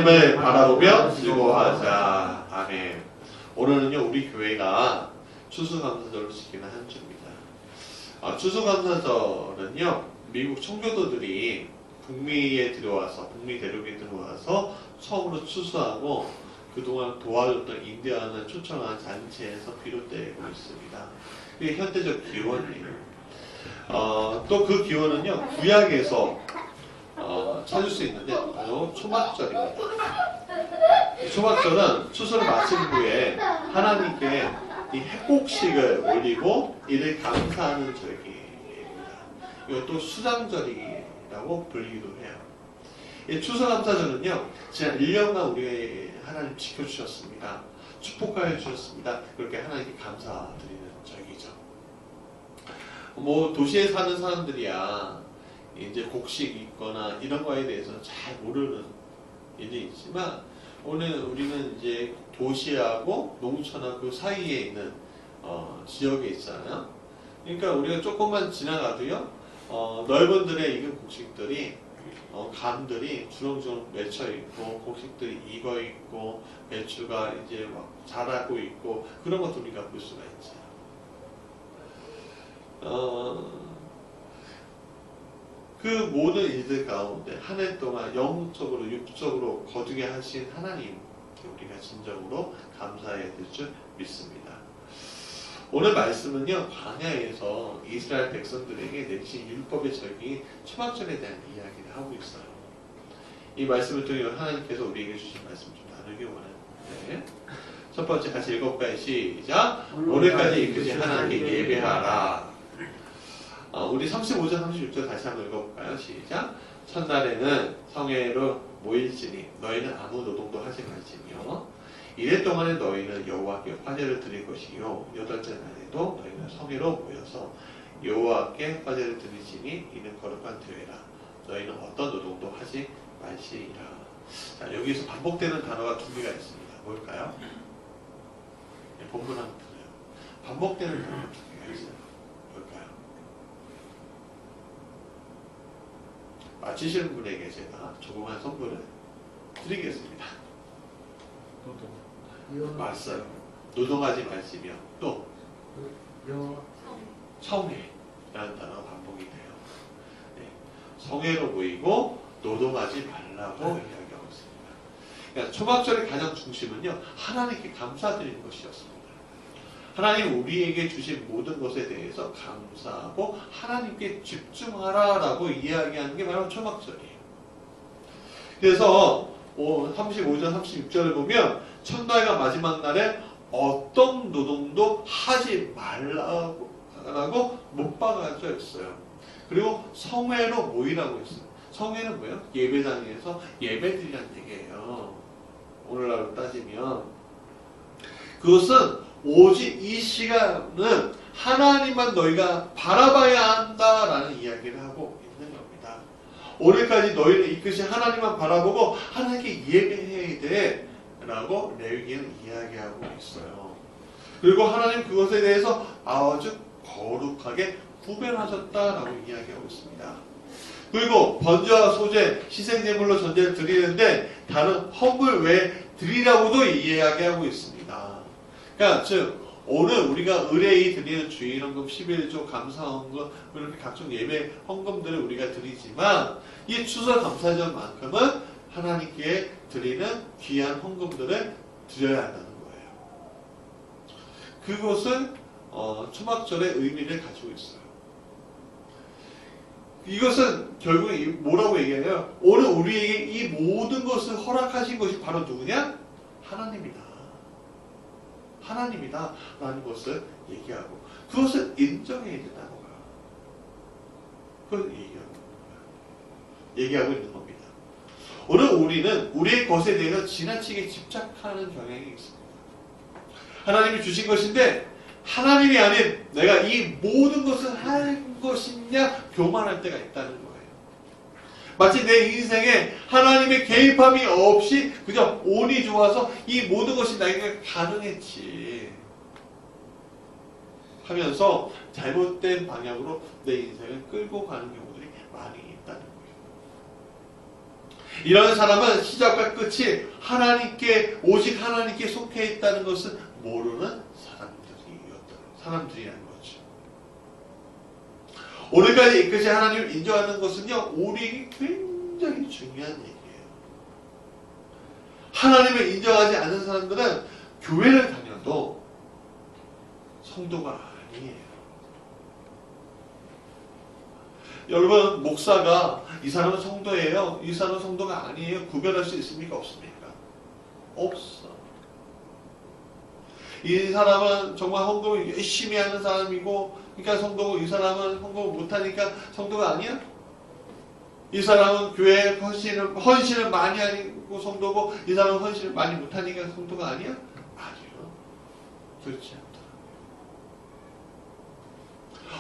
하나님을 바라보며 즐거워하자. 아멘. 오늘은요 우리 교회가 추수감사절을 지키는 한 주입니다. 추수감사절은요 미국 청교도들이 북미 대륙에 들어와서 처음으로 추수하고 그동안 도와줬던 인디안을 초청한 잔치에서 비롯되고 있습니다. 이게 현대적 기원이에요. 또 그 기원은요 구약에서 찾을 수 있는데 바로 초막절입니다. 초막절은 추수를 마친 후에 하나님께 이 회복식을 올리고 이를 감사하는 절기입니다. 이것도 수장절이라고 불리기도 해요. 이 추수감사절은요 지난 1년간 우리 하나님 지켜주셨습니다. 축복하여 주셨습니다. 그렇게 하나님께 감사드리는 절기죠. 뭐 도시에 사는 사람들이야 이제 곡식이 있거나 이런 거에 대해서는 잘 모르는 일이 있지만 오늘 우리는 이제 도시하고 농촌하고 그 사이에 있는 지역에 있잖아요. 그러니까 우리가 조금만 지나가도요 넓은 들에 익은 곡식들이 감들이 주렁주렁 맺혀 있고 곡식들이 익어 있고 배추가 이제 막 자라고 있고 그런 것도 우리가 볼 수가 있죠. 그 모든 일들 가운데 한 해 동안 영적으로 육적으로 거두게 하신 하나님 우리가 진정으로 감사해야 될 줄 믿습니다. 오늘 말씀은요 광야에서 이스라엘 백성들에게 내리신 율법의 절기인 초막절에 대한 이야기를 하고 있어요. 이 말씀을 통해 하나님께서 우리에게 주신 말씀 좀 나누기 원하는데 첫 번째 같이 읽어볼까요? 시작! 오늘까지 이끄신 하나님께 예배하라. 우리 35절 36절 다시 한번 읽어볼까요? 시작! 첫날에는 성회로 모일지니 너희는 아무 노동도 하지 말지며 이래 동안에 너희는 여호와께 화제를 드릴 것이요 여덟째 날에도 너희는 성회로 모여서 여호와께 화제를 드리지니 이는 거룩한 대회라. 너희는 어떤 노동도 하지 말지니라. 자, 여기서 반복되는 단어가 두 개가 있습니다. 뭘까요? 네, 본문 한번 보세요. 반복되는 단어가 두 개가 있어요. 뭘까요? 맞히시는 분에게 제가 조그만 선물을 드리겠습니다. 맞어요. 노동하지 말지며 또 성회라는 단어가 반복이 돼요. 네. 성회로 모이고 노동하지 말라고 이야기하고 있습니다. 그러니까 초막절의 가장 중심은요 하나님께 감사드리는 것이었습니다. 하나님 우리에게 주신 모든 것에 대해서 감사하고 하나님께 집중하라라고 이야기하는 게 바로 초막절이에요. 그래서 35절 36절을 보면 첫날과 마지막 날에 어떤 노동도 하지 말라고 못 박아져 있어요. 그리고 성회로 모이라고 했어요. 성회는 뭐예요? 예배당에서 예배드리라는 얘기예요. 오늘날로 따지면 그것은 오직 이 시간은 하나님만 너희가 바라봐야 한다라는 이야기를 하고 있는 겁니다. 오늘까지 너희를 이끄신 하나님만 바라보고 하나님께 예배해야 돼 라고 레위기는 이야기하고 있어요. 그리고 하나님 그것에 대해서 아주 거룩하게 구별하셨다라고 이야기하고 있습니다. 그리고 번제와 소제, 희생제물로 전제를 드리는데 다른 헌물 외에 드리라고도 이야기하고 있습니다. 그러니까 즉 오늘 우리가 의뢰이 드리는 주일헌금, 11조, 감사헌금 이렇게 각종 예배 헌금들을 우리가 드리지만 이 추수감사절만큼은 하나님께 드리는 귀한 헌금들을 드려야 한다는 거예요. 그것은 초막절의 의미를 가지고 있어요. 이것은 결국에 뭐라고 얘기해요? 오늘 우리에게 이 모든 것을 허락하신 것이 바로 누구냐? 하나님이다. 하나님이다 라는 것을 얘기하고 그것을 인정해야 된다는 거예요. 그걸 얘기하고 있는 겁니다. 오늘 우리는 우리의 것에 대해서 지나치게 집착하는 경향이 있습니다. 하나님이 주신 것인데 하나님이 아닌 내가 이 모든 것을 할 것이냐 교만할 때가 있다는 거예요. 마치 내 인생에 하나님의 개입함이 없이 그저 운이 좋아서 이 모든 것이 나에게 가능했지 하면서 잘못된 방향으로 내 인생을 끌고 가는 경우들이 많이 있다는 거예요. 이런 사람은 시작과 끝이 하나님께, 오직 하나님께 속해 있다는 것을 모르는 사람들이라는 거죠. 오늘까지 이것이 하나님을 인정하는 것은요, 우리에게 굉장히 중요한 얘기예요. 하나님을 인정하지 않는 사람들은 교회를 다녀도 성도가 아니에요. 여러분, 목사가 이 사람은 성도예요, 이 사람은 성도가 아니에요, 구별할 수 있습니까? 없습니까? 없어. 이 사람은 정말 헌금을 열심히 하는 사람이고, 그러니까 성도고, 이 사람은 헌금을 못하니까 성도가 아니야? 이 사람은 교회에 헌신을 많이 하고 성도고, 이 사람은 헌신을 많이 못하니까 성도가 아니야? 아니요. 그렇지 않더라고요.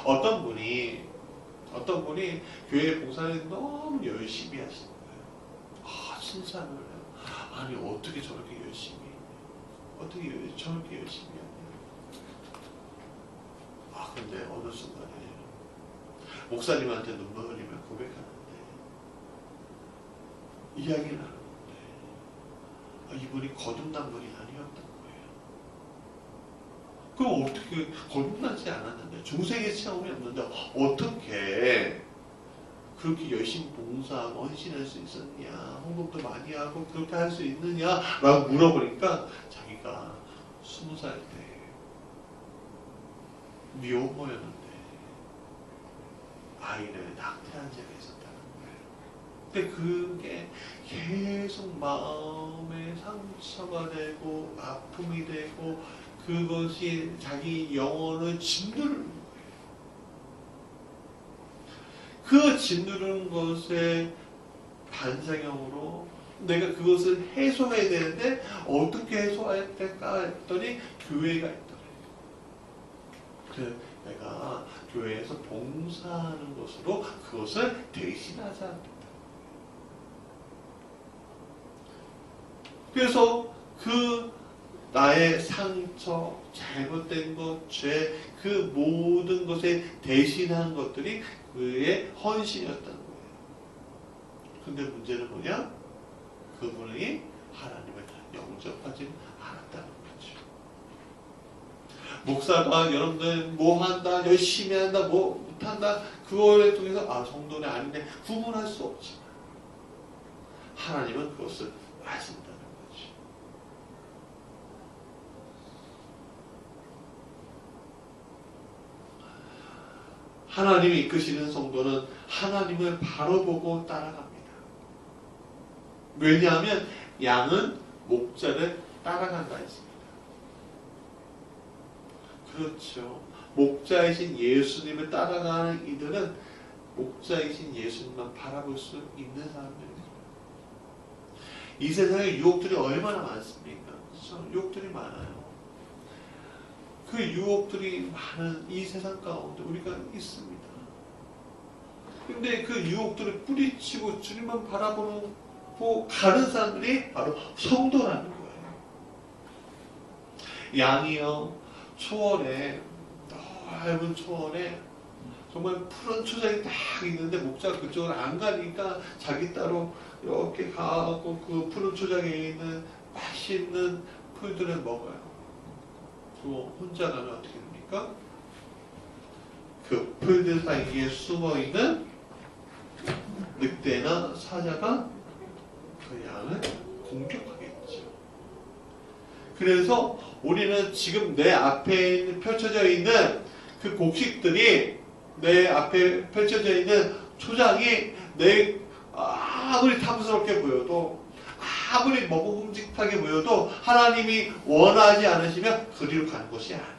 어떤 분이 교회 봉사를 너무 열심히 하시는 거예요. 신상을 해요. 아니, 어떻게 저렇게 열심히 해? 어떻게 저렇게 열심히 하냐? 근데 어느 순간에 목사님한테 눈물 흘리며 고백하는데, 이야기를 하는데, 이분이 거듭난 분이 아니었던 거예요. 그럼 어떻게, 거듭나지 않았는데, 중생의 체험이 없는데 어떻게 그렇게 열심히 봉사하고 헌신할 수 있었냐, 헌금도 많이 하고 그렇게 할 수 있느냐 라고 물어보니까, 자기가 20살 때 미혼모였는데 아이를 낙태한 적이 있었다는 거예요. 근데 그게 계속 마음에 상처가 되고 아픔이 되고, 그것이 자기 영혼을 짓누르는 거예요. 그 짓누르는 것의 반작용으로 내가 그것을 해소해야 되는데, 어떻게 해소해야 될까 했더니 교회가 있더래요. 내가 교회에서 봉사하는 것으로 그것을 대신하자. 그래서 그 나의 상처, 잘못된 것, 죄, 그 모든 것에 대신한 것들이 그의 헌신이었다는 거예요. 근데 문제는 뭐냐? 그분이 하나님을 영접하지 않았다는 거죠. 목사가 여러분들 뭐 한다, 열심히 한다, 뭐 못한다, 그거를 통해서 성도는 아닌데 구분할 수 없지만, 하나님은 그것을 아신다는 거죠. 하나님이 이끄시는 성도는 하나님을 바로 보고 따라갑니다. 왜냐하면 양은 목자를 따라간다 했습니다. 그렇죠. 목자이신 예수님을 따라가는 이들은 목자이신 예수님만 바라볼 수 있는 사람들입니다. 이 세상에 유혹들이 얼마나 많습니까? 그렇죠? 유혹들이 많아요. 그 유혹들이 많은 이 세상 가운데 우리가 있습니다. 근데 그 유혹들을 뿌리치고 주님만 바라보고 가는 사람들이 바로 성도라는 거예요. 양이요, 초원에, 넓은 초원에 정말 푸른 초장이 딱 있는데, 목자가 그쪽을 안 가니까 자기 따로 이렇게 가고 그 푸른 초장에 있는 맛있는 풀들을 먹어요. 또 혼자 가면 어떻게 됩니까? 그 풀들 사이에 숨어있는 늑대나 사자가 그 양을 공격하겠죠. 그래서 우리는 지금 내 앞에 펼쳐져 있는 그 곡식들이, 내 앞에 펼쳐져 있는 초장이 아무리 탐스럽게 보여도, 아무리 먹음직하게 보여도 하나님이 원하지 않으시면 그리로 가는 것이 아니에요.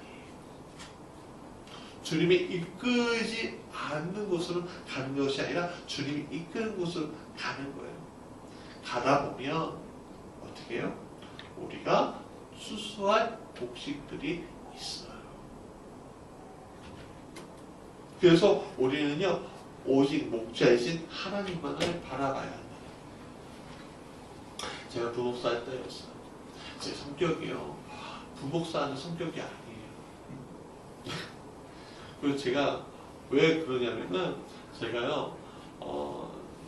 주님이 이끄지 않는 곳으로 가는 것이 아니라 주님이 이끄는 곳으로 가는 거예요. 가다 보면 어떻게 해요? 우리가 수수한 곡식들이 있어요. 그래서 우리는요, 오직 목자이신 하나님만을 바라봐야 합니다. 제가 부목사 할 때였어요. 제 성격이요, 부목사하는 성격이 아니에요. 그래서 제가 왜 그러냐면은, 제가요,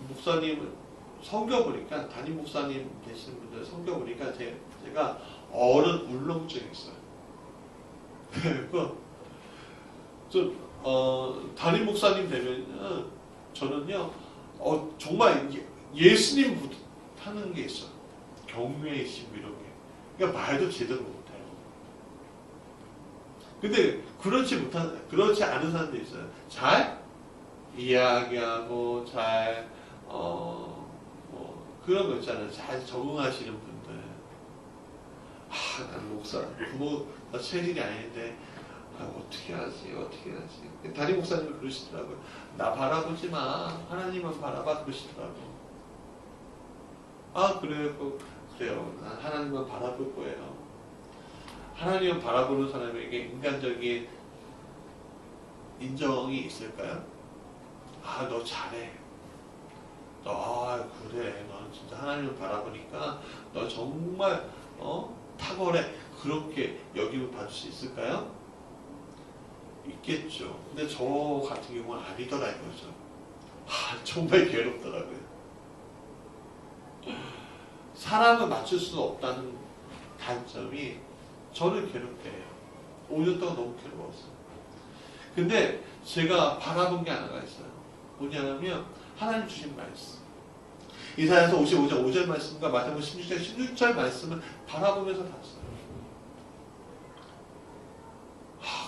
목사님을 성경 보니까 담임 목사님 되시는 분들 성경 보니까 제가 어른 울렁증이 있어요. 그리고 좀 담임 목사님 되면 저는요 정말 예수님 하는 게 있어요. 경외의 심 이런 게. 그러니까 말도 제대로 못해요. 근데 그렇지 않은 사람들이 있어요. 잘 이야기하고 잘 그런 거 있잖아요. 잘 적응하시는 분들. 난 목사 부모가 체질이 아닌데 어떻게 하지? 담임 목사님이 그러시더라고요. 나 바라보지 마. 하나님만 바라봐 그러시더라고요. 그래요. 난 하나님만 바라볼 거예요. 하나님을 바라보는 사람에게 인간적인 인정이 있을까요? 너 잘해. 그래. 너 진짜 하나님을 바라보니까 너 정말 탁월해. 그렇게 여기면 받을 수 있을까요? 있겠죠. 근데 저 같은 경우는 아니더라 이거죠. 정말 괴롭더라고요. 사람을 맞출 수 없다는 단점이 저를 괴롭게 해요. 5년 동안 너무 괴로웠어요. 근데 제가 바라본 게 하나가 있어요. 뭐냐면 하나님 주신 말씀. 이사야서 55장 5절 말씀과 마태복음 16장 16절 말씀을 바라보면서 갔어요.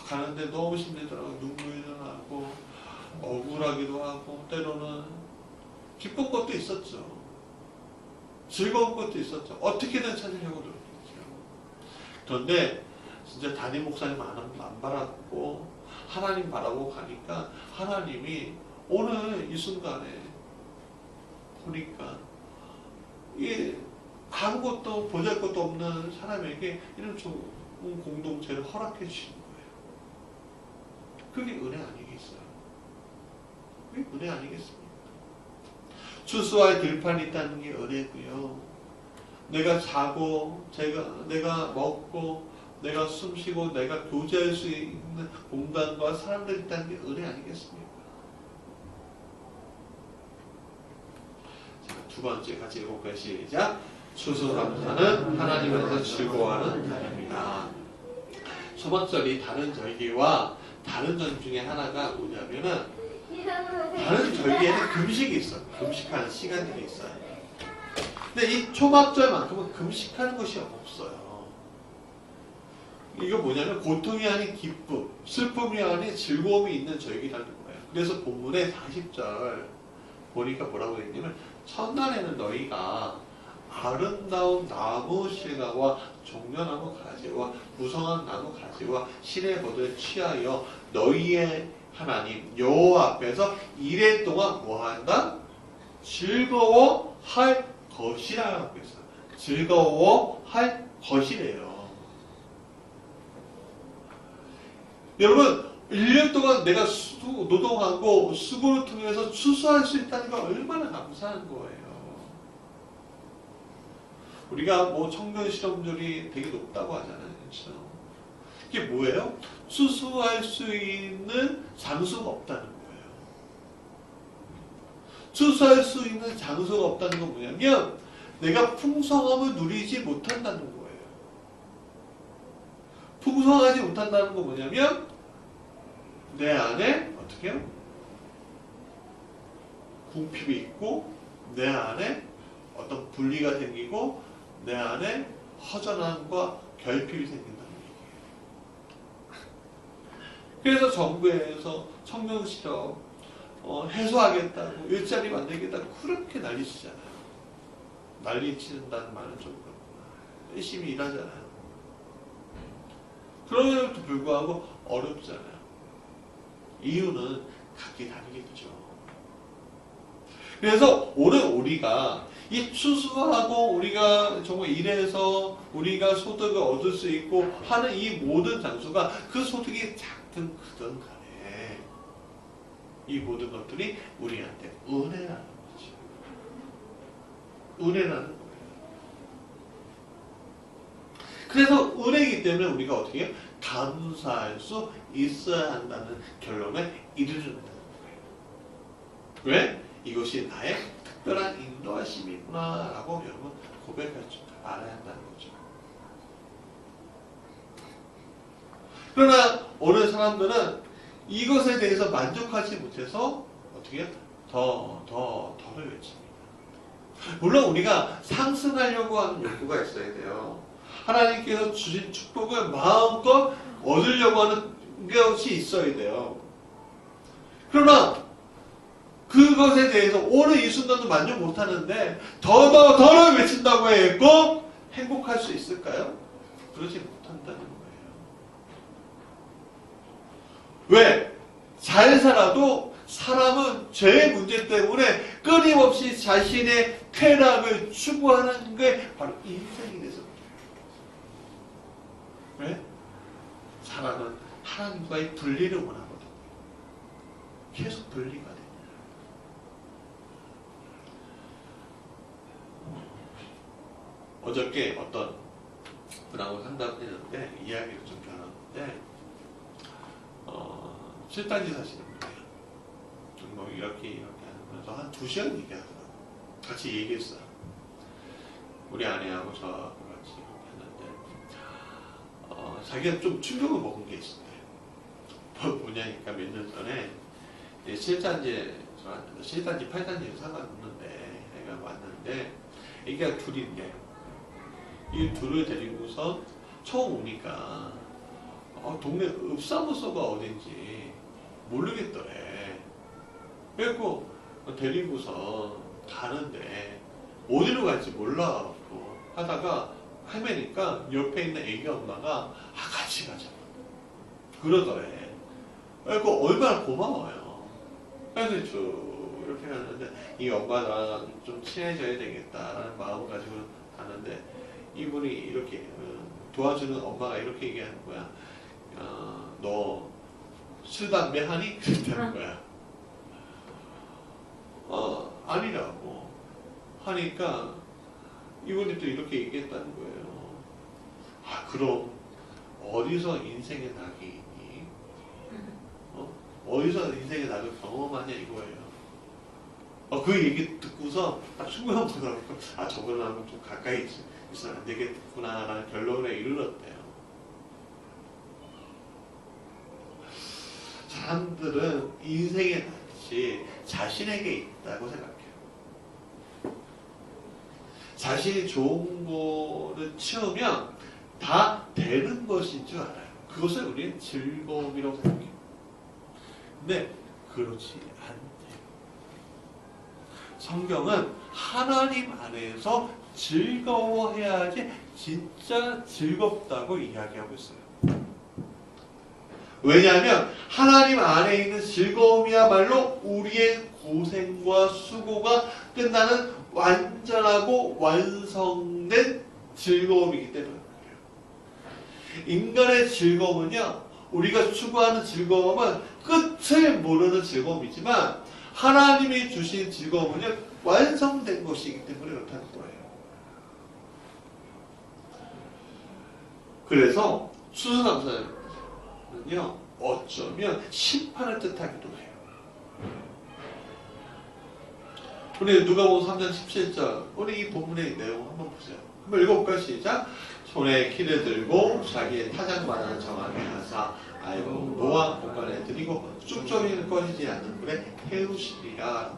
가는데 너무 힘들더라고요. 눈물도 나고 억울하기도 하고 때로는 기쁜 것도 있었죠. 즐거운 것도 있었죠. 어떻게든 찾으려고 노력했죠. 그런데 진짜 담임 목사님 안 바라보고 하나님 바라보고 가니까 하나님이 오늘 이 순간에 보니까 이 아무것도 보잘것도 없는 사람에게 이런 좋은 공동체를 허락해 주시는 거예요. 그게 은혜 아니겠어요? 그게 은혜 아니겠습니까? 추수할 들판이 있다는 게 은혜고요. 내가 자고, 내가 먹고, 내가 숨쉬고, 내가 교제할 수 있는 공간과 사람들이 있다는 게 은혜 아니겠습니까? 자, 두 번째 같이 읽어볼까요? 시작. 추수감사는 하나님께서 즐거워하는 날입니다. 소박절이 다른 절기와 다른 절 중에 하나가 뭐냐면은 다른 절기에는 금식이 있어요. 금식하는 시간들이 있어요. 근데 이 초막절만큼은 금식하는 것이 없어요. 이거 뭐냐면 고통이 아닌 기쁨, 슬픔이 아닌 즐거움이 있는 절기라는 거예요. 그래서 본문의 40절 보니까 뭐라고 했냐면 첫날에는 너희가 아름다운 나무 실과와 종려나무 가지와 무성한 나무 가지와 실의 것을 취하여 너희의 하나님 여호와 앞에서 이래 동안 뭐한다? 즐거워할 것이라고 했어요. 즐거워할 것이래요. 여러분 1년 동안 내가 노동하고 수고를 통해서 추수할 수 있다는 건 얼마나 감사한 거예요. 우리가 뭐 청년 실업률이 되게 높다고 하잖아요. 그렇죠? 이게 뭐예요? 추수할 수 있는 장소가 없다는 거예요. 추수할 수 있는 장소가 없다는 건 뭐냐면 내가 풍성함을 누리지 못한다는 거예요. 풍성하지 못한다는 건 뭐냐면 내 안에 어떻게 해요? 궁핍이 있고 내 안에 어떤 분리가 생기고 내 안에 허전함과 결핍이 생긴다는 얘기예요. 그래서 정부에서 청년 실업 해소하겠다고 일자리 만들겠다고 그렇게 난리치잖아요. 난리치는다는 말은 좀 그렇구나. 열심히 일하잖아요. 그럼에도 불구하고 어렵잖아요. 이유는 각기 다르겠죠. 그래서 오늘 우리가 이 추수하고 우리가 정말 일해서 우리가 소득을 얻을 수 있고 하는 이 모든 장소가 그 소득이 작든 크든 간에 이 모든 것들이 우리한테 은혜라는 거죠. 은혜라는 거예요. 그래서 은혜이기 때문에 우리가 어떻게 해요? 감사할 수 있어야 한다는 결론에 이르는 거예요. 왜? 이것이 나의 특별한 인도하심이구나 라고 여러분 고백할 줄 알아야 한다는 거죠. 그러나 어느 사람들은 이것에 대해서 만족하지 못해서 어떻게 더를 외칩니다. 물론 우리가 상승하려고 하는 욕구가 있어야 돼요. 하나님께서 주신 축복을 마음껏 얻으려고 하는 것이 있어야 돼요. 그러나 그것에 대해서 오늘 이 순간도 만족 못하는데 더를 외친다고 했고 행복할 수 있을까요? 그러지 못한다는 거예요. 왜? 잘 살아도 사람은 죄의 문제 때문에 끊임없이 자신의 쾌락을 추구하는 게 바로 인생이 돼서 그래요. 왜? 사람은 하나님과의 분리를 원하거든요. 계속 분리가 돼요. 어저께 어떤 분하고 상담을 했는데 이야기를 좀 나눴는데 7단지 사시는 분이에요. 뭐 이렇게 하면서 한 2시간 얘기하더라고요. 같이 얘기했어요. 우리 아내하고 저하고 같이 했는데 자기가 좀 충격을 먹은 게 있었대요. 뭐냐니까 몇 년 전에 7단지에 왔는데 7단지 8단지에 상관없는데 애가 왔는데 애기가 둘인데 이 둘을 데리고서 처음 오니까 동네 읍사무소가 어딘지 모르겠더래. 그래갖고 데리고서 가는데 어디로 갈지 몰라갖고 하다가 헤매니까 옆에 있는 애기 엄마가 같이 가자 그러더래. 그래갖고 얼마나 고마워요. 그래서 쭉 이렇게 가는데 이 엄마랑 좀 친해져야 되겠다라는 마음을 가지고 가는데 이분이 이렇게 도와주는 엄마가 이렇게 얘기하는 거야. 너 술, 담배 하니? 그랬다는 거야. 아니라고 하니까 이분이 또 이렇게 얘기했다는 거예요. 그럼 어디서 인생의 낙이 있니? 어디서 인생의 낙을 경험하냐 이거예요. 그 얘기 듣고서 충분한 보더라고. 저분하고 좀 가까이 있으면 안 되겠구나 라는 결론에 이르렀대요. 사람들은 인생의 낯이 자신에게 있다고 생각해요. 자신이 좋은 거를 채우면 다 되는 것인 줄 알아요. 그것을 우리는 즐거움이라고 생각해요. 근데 그렇지 않대요. 성경은 하나님 안에서 즐거워해야지 진짜 즐겁다고 이야기하고 있어요. 왜냐하면 하나님 안에 있는 즐거움이야말로 우리의 고생과 수고가 끝나는 완전하고 완성된 즐거움이기 때문에 그래요. 인간의 즐거움은요, 우리가 추구하는 즐거움은 끝을 모르는 즐거움이지만 하나님이 주신 즐거움은요, 완성된 것이기 때문에 그렇다는 거예요. 그래서 추수감사는요, 어쩌면 심판을 뜻하기도 해요. 우리 누가복음 3장 17절, 우리 이 본문의 내용 한번 보세요. 한번 읽어볼까요? 시작. 손에 키를 들고 자기의 타작마당을 정하게 하사 아이고 노아 공간에 드리고 쭉정이는 꺼지지 않는 불에 태우시리라.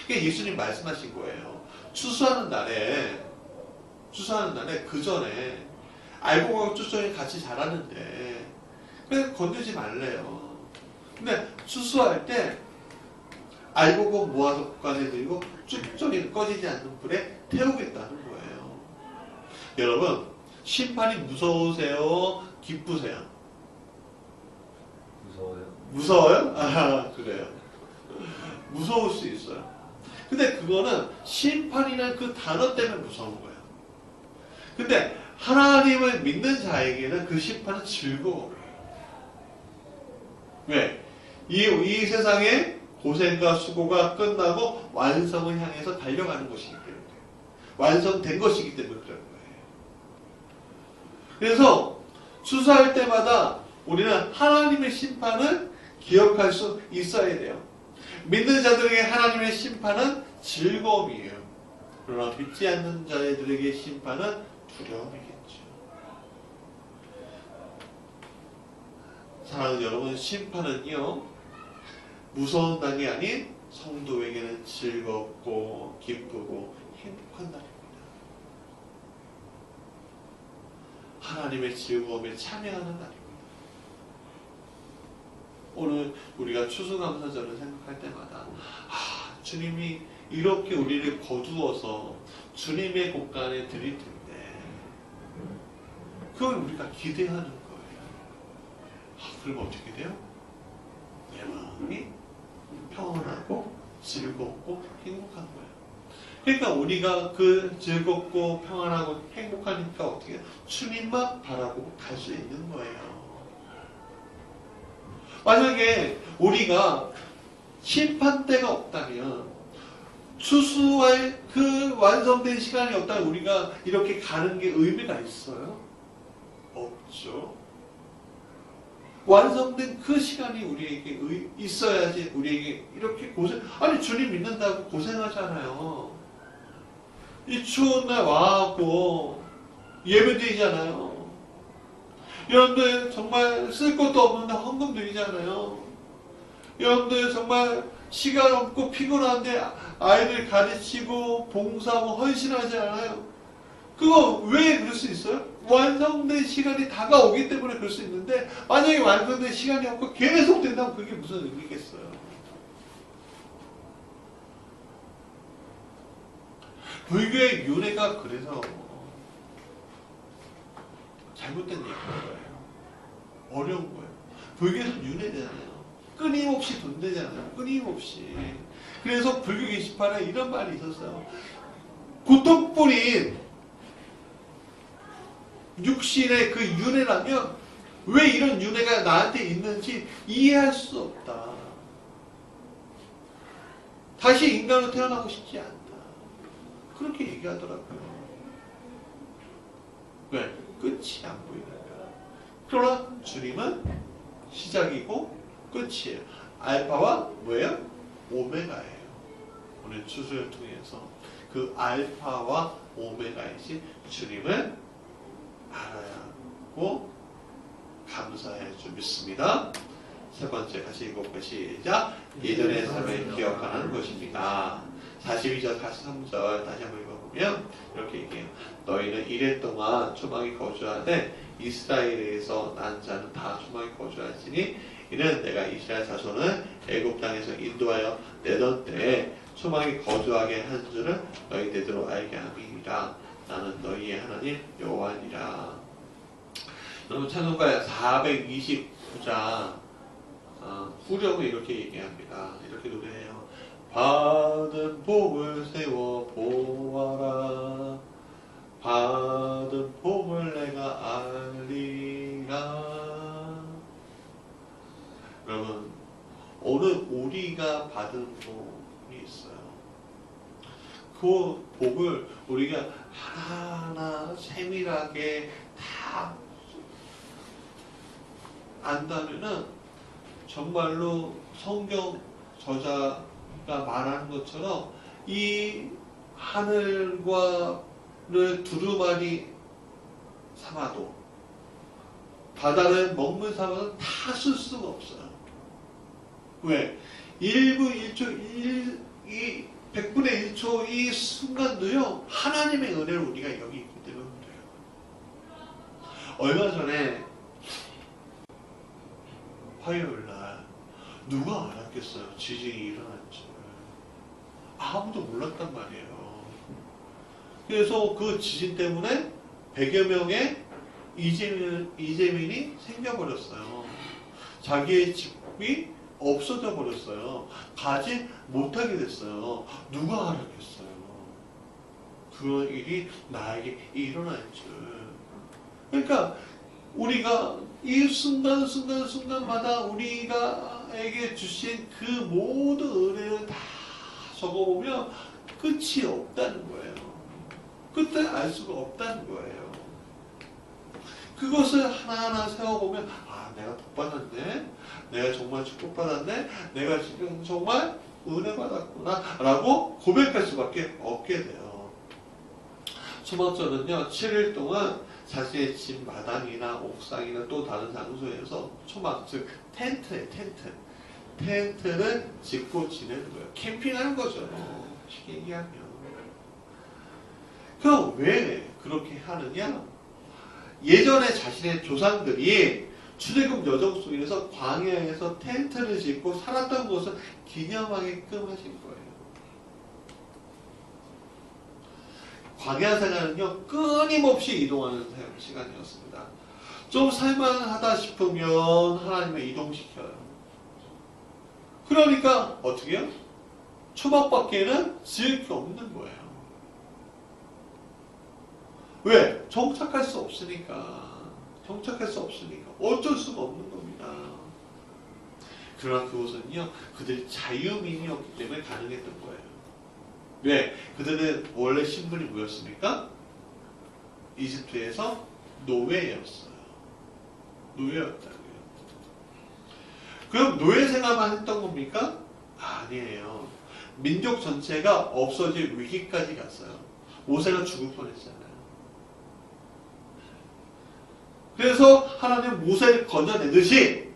이게 예수님 말씀하신 거예요. 추수하는 날에 그 전에 알고 가고 쭉정이 같이 자라는데 그냥 건들지 말래요. 근데 추수할 때 알고 모아서 국간에 들고 쭉정이는 꺼지지 않는 불에 태우겠다는 거예요. 여러분, 심판이 무서우세요? 기쁘세요? 무서워요? 그래요. 무서울 수 있어요. 근데 그거는 심판이라는 그 단어 때문에 무서운 거예요. 근데 하나님을 믿는 자에게는 그 심판은 즐거워요. 왜? 이 세상의 고생과 수고가 끝나고 완성을 향해서 달려가는 것이기 때문에 완성된 것이기 때문에 그런 거예요. 그래서 추수할 때마다 우리는 하나님의 심판을 기억할 수 있어야 돼요. 믿는 자들에게 하나님의 심판은 즐거움이에요. 그러나 믿지 않는 자들에게 심판은 두려움이겠죠. 사랑하는 여러분, 심판은요, 무서운 날이 아닌 성도에게는 즐겁고 기쁘고 행복한 날입니다. 하나님의 즐거움에 참여하는 날입니다. 오늘 우리가 추수감사절을 생각할 때마다 주님이 이렇게 우리를 거두어서 주님의 곳간에 드릴 텐데 그걸 우리가 기대하는 거예요. 그럼 어떻게 돼요? 내 마음이 평안하고 즐겁고 행복한 거예요. 그러니까 우리가 그 즐겁고 평안하고 행복하니까 어떻게 해요? 주님만 바라보고 갈 수 있는 거예요. 만약에 우리가 심판대가 없다면, 추수할 그 완성된 시간이 없다면 우리가 이렇게 가는 게 의미가 있어요? 없죠. 완성된 그 시간이 우리에게 있어야지 우리에게 이렇게 아니 주님 믿는다고 고생하잖아요. 이 추운 날 와갖고 예배드리잖아요. 여러분들 정말 쓸 것도 없는데 헌금 드리잖아요. 여러분들 정말 시간 없고 피곤한데 아이들 가르치고 봉사하고 헌신하지 않아요. 그거 왜 그럴 수 있어요? 완성된 시간이 다가오기 때문에 그럴 수 있는데, 만약에 완성된 시간이 없고 계속 된다면 그게 무슨 의미겠어요? 불교의 윤회가 그래서 잘못된 얘기인 거예요. 어려운 거예요. 불교에서 윤회되잖아요. 끊임없이 돈 되잖아요. 끊임없이. 그래서 불교 게시판에 이런 말이 있었어요. 고통뿐인 육신의 그 윤회라면 왜 이런 윤회가 나한테 있는지 이해할 수 없다. 다시 인간으로 태어나고 싶지 않다. 그렇게 얘기하더라고요. 왜? 끝이 안 보이니까. 그러나 주님은 시작이고 끝이에요. 알파와 뭐예요? 오메가예요. 오늘 추수를 통해서 그 알파와 오메가이신 주님을 알아야 하고 감사해 줄 믿습니다. 세 번째 같이 읽어볼까요? 시작. 예전의 삶을 기억하는 것입니다. 42절, 43절 다시 한번 읽어보면 이렇게 얘기해요. 너희는 이래 동안 초막에 거주하되 이스라엘에서 난 자는 다 초막에 거주하시니 이는 내가 이스라엘 자손을 애굽 땅에서 인도하여 내던 때에 초막에 거주하게 한 줄을 너희 대대로 알게 함이니라. 나는 너희의 하나님 여호와니라. 여러분 찬송가 429장 후렴을 이렇게 얘기합니다. 이렇게 노래해요. 받은 복을 세워 보아라. 받은 복을 내가 알리라. 여러분, 오늘 우리가 받은 복이 있어요. 그 복을 우리가 하나하나 세밀하게 다 안다면은 정말로 성경 저자가 말하는 것처럼 이 하늘과를 두루마리 삼아도 바다를 먹물 삼아도 다 쓸 수가 없어요. 왜? 1분 1초, 100분의 1초 이 순간도요, 하나님의 은혜를 우리가 여기 있기 때문에 그래요. 얼마 전에 화요일날 누가 알았겠어요? 지진이 일어날 줄. 아무도 몰랐단 말이에요. 그래서 그 지진 때문에 100여 명의 이재민이 생겨버렸어요. 자기의 집이 없어져 버렸어요. 가지 못하게 됐어요. 누가 알았겠어요? 그런 일이 나에게 일어날 줄. 그러니까 우리가 이 순간마다 우리가에게 주신 그 모든 은혜를 다 적어보면 끝이 없다는 거예요. 끝을 알 수가 없다는 거예요. 그것을 하나하나 세워보면 내가 복 받았네. 내가 정말 축복받았네. 내가 지금 정말 은혜 받았구나 라고 고백할 수밖에 없게 돼요. 초막절은요 7일 동안 자신의 집 마당이나 옥상이나 또 다른 장소에서 초막 즉 텐트를 짓고 지내는 거예요. 캠핑하는 거죠. 쉽게 얘기하면. 그럼 왜 그렇게 하느냐? 예전에 자신의 조상들이 출애굽 여정 속에서 광야에서 텐트를 짓고 살았던 것을 기념하게끔 하신 거예요. 광야 생활은요 끊임없이 이동하는 시간이었습니다. 좀 살만하다 싶으면 하나님을 이동시켜요. 그러니까 어떻게 해요? 초막밖에는 지을 게 없는 거예요. 왜? 정착할 수 없으니까. 어쩔 수가 없는 겁니다. 그러나 그것은요 그들이 자유민이었기 때문에 가능했던 거예요. 왜? 그들은 원래 신분이 뭐였습니까? 이집트에서 노예였어요. 노예였다고요. 그럼 노예 생활만 했던 겁니까? 아니에요. 민족 전체가 없어질 위기까지 갔어요. 모세가 죽을 뻔했잖아요. 그래서 하나님 모세를 건져내듯이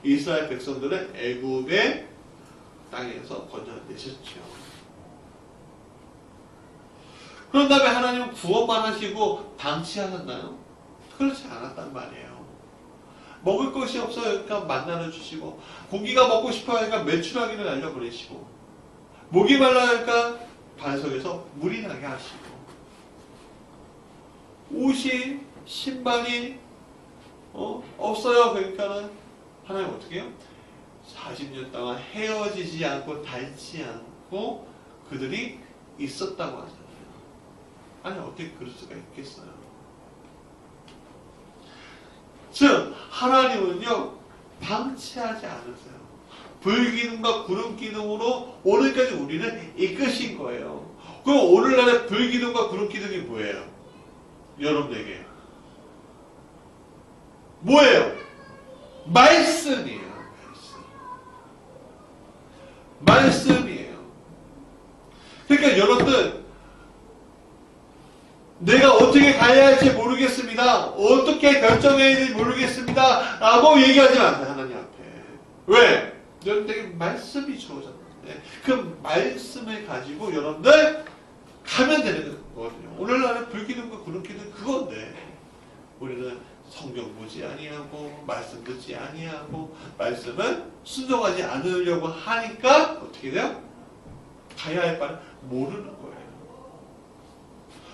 이스라엘 백성들은 애굽의 땅에서 건져내셨죠. 그런 다음에 하나님은 구원만 하시고 방치하셨나요? 그렇지 않았단 말이에요. 먹을 것이 없어요. 그러니까 만나를 주시고, 고기가 먹고 싶어 하니까 메추라기를 날려보내시고, 목이 말라 하니까 반석에서 물이 나게 하시고, 옷이 신발이 없어요. 그러니까는 하나님 어떻게 해요? 40년 동안 헤어지지 않고 닳지 않고 그들이 있었다고 하잖아요. 아니 어떻게 그럴 수가 있겠어요? 즉 하나님은요 방치하지 않으세요. 불기둥과 구름기둥으로 오늘까지 우리를 이끄신 거예요. 그럼 오늘날의 불기둥과 구름기둥이 뭐예요? 여러분에게 뭐예요? 말씀이에요. 말씀이에요. 그러니까 여러분들 내가 어떻게 가야 할지 모르겠습니다. 어떻게 결정해야 할지 모르겠습니다. 라고 얘기하지 마세요. 하나님 앞에. 왜? 여러분들에게 말씀이 주어졌는데 그 말씀을 가지고 여러분들 가면 되는 거거든요. 오늘날의 불기둥과 구름기둥 그건데 우리는 성경 보지 아니하고 말씀 듣지 아니하고 말씀을 순종하지 않으려고 하니까 어떻게 돼요? 가야 할 바를 모르는 거예요.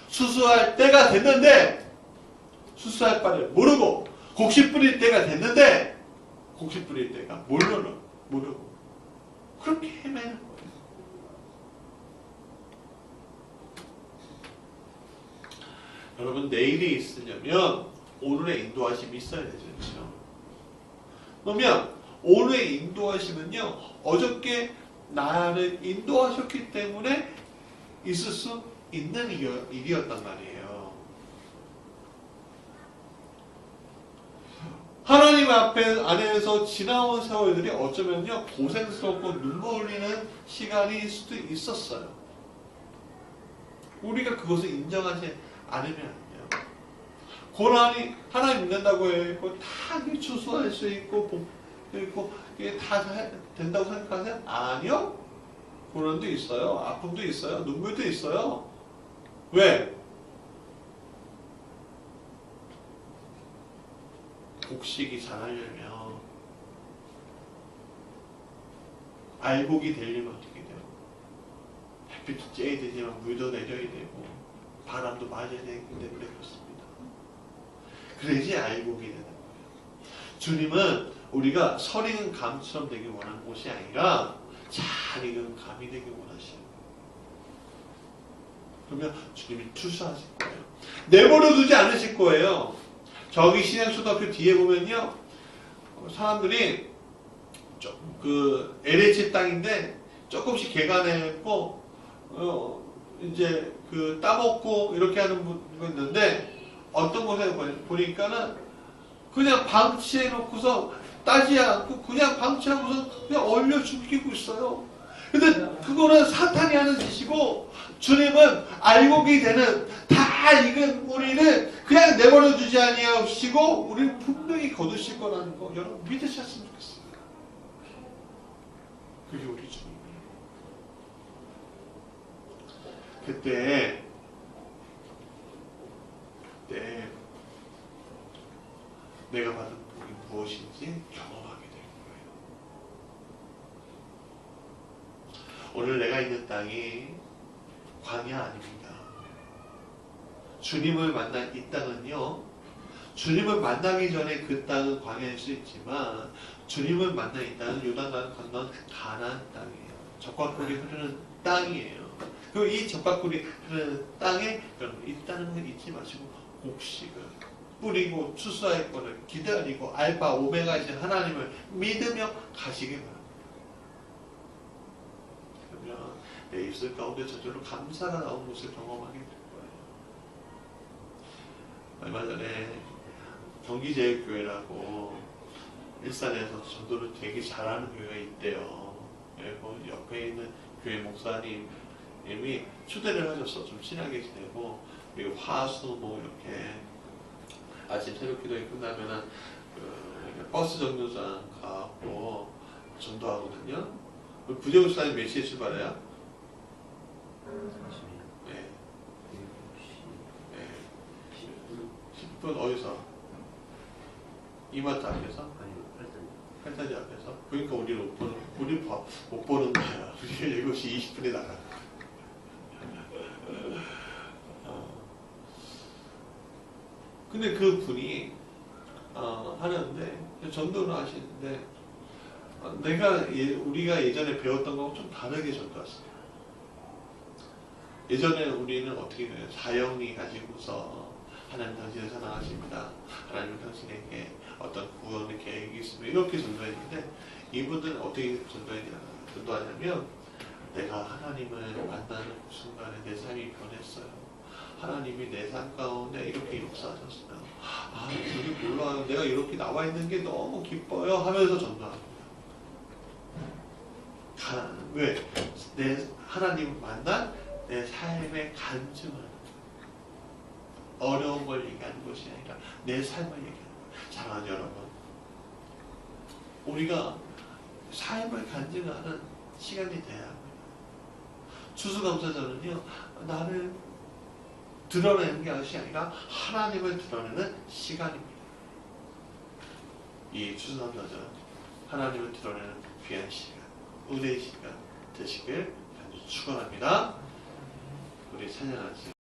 수수할 때가 됐는데 수수할 바를 모르고 곡식 뿌릴 때가 됐는데 곡식 뿌릴 때가 모르고 그렇게 헤매는 거예요. 여러분 내일이 있으려면 오늘의 인도하심이 있어야 되죠. 그러면 오늘의 인도하심은요 어저께 나를 인도하셨기 때문에 있을 수 있는 일이었단 말이에요. 하나님 안에서 지나온 세월들이 어쩌면요 고생스럽고 눈물 흘리는 시간일 수도 있었어요. 우리가 그것을 인정하지 않으면 안 돼요. 고난이 하나님 믿는다고 해서 다 추수할 수 있고 이게 다 된다고 생각하세요? 아니요. 고난도 있어요. 아픔도 있어요. 눈물도 있어요. 왜? 곡식이 자라려면 알곡이 되려면 어떻게 돼요? 햇빛도 쬐야 되지만 물도 내려야 되고 바람도 맞아야 되기 때문에 그렇습니다. 그래야지 알곡이 되는 거예요. 주님은 우리가 설익은 감처럼 되길 원하는 것이 아니라 잘 익은 감이 되길 원하시는 거예요. 그러면 주님이 투수하실 거예요. 내버려 두지 않으실 거예요. 저기 신양초등학교 뒤에 보면요 사람들이 그 LH 땅인데 조금씩 개간했고 이제 그 따먹고 이렇게 하는 분이 있는데 어떤 곳에 보니까는 그냥 방치해 놓고서 따지 않고 그냥 방치하고서 그냥 얼려 죽이고 있어요. 근데 그거는 사탄이 하는 짓이고 주님은 알곡이 되는 다 익은 뿌리를 그냥 내버려 두지 아니하시고 우리를 분명히 거두실 거라는 거 여러분 믿으셨으면 좋겠어요. 그게 우리 주님이에요. 그때 내가 받은 복이 무엇인지 경험하게 될 거예요. 오늘 내가 있는 땅이 광야 아닙니다. 주님을 만난 이 땅은요, 주님을 만나기 전에 그 땅은 광야일 수 있지만 주님을 만난 이 땅은 요단강 건넌 가나안 땅이에요. 젖과 꿀이 흐르는 땅이에요. 그리고 이 젖과 꿀이 흐르는 땅에 여러분 있다는 걸 잊지 마시고 곡식을 뿌리고 추수할 것을 기다리고 알파 오메가이신 하나님을 믿으며 가시기 바랍니다. 그러면 내 입술 가운데 저절로 감사가 나온 것을 경험하게 될 거예요. 얼마 전에 경기제일교회라고 일산에서 전도를 되게 잘하는 교회가 있대요. 그리고 옆에 있는 교회 목사님이 초대를 하셔서 좀 친하게 지내고, 그리고 화수 뭐 이렇게 아침 새벽 기도회 끝나면은 버스 정류장 가고 전도하거든요. 부재목사님 몇 시에 출발해요? 네. 10분 어디서? 이마트 앞에서? 아니, 팔단지 앞에서? 그러니까 우리는 못 보는 거야. 우리가 7시 20분에 나가. 근데 그 분이 하는데 전도를 하시는데 우리가 예전에 배웠던 거하고 좀 다르게 전도했어요. 예전에 우리는 어떻게 해요? 사형리 가지고서 하나님 당신을 사랑하십니다. 하나님 당신에게 어떤 구원의 계획이 있으면 이렇게 전도했는데, 이분들은 어떻게 전도하냐면 내가 하나님을 만나는 순간에 내 삶이 변했어요. 하나님이 내 삶 가운데 이렇게 역사하셨어요. 저는 몰라요. 내가 이렇게 나와 있는 게 너무 기뻐요 하면서 전도합니다. 왜? 내 하나님을 만난 내 삶의 간증을, 어려운 걸 얘기하는 것이 아니라 내 삶을 얘기하는 거예요. 사랑하는 여러분, 우리가 삶을 간증하는 시간이 돼야 합니다. 추수감사절은요, 나를 드러내는 것이 아니라 하나님을 드러내는 시간입니다. 이 추수감사절 하나님을 드러내는 귀한 시간, 은혜의 시간 되시길 축원합니다. 우리 찬양하시죠.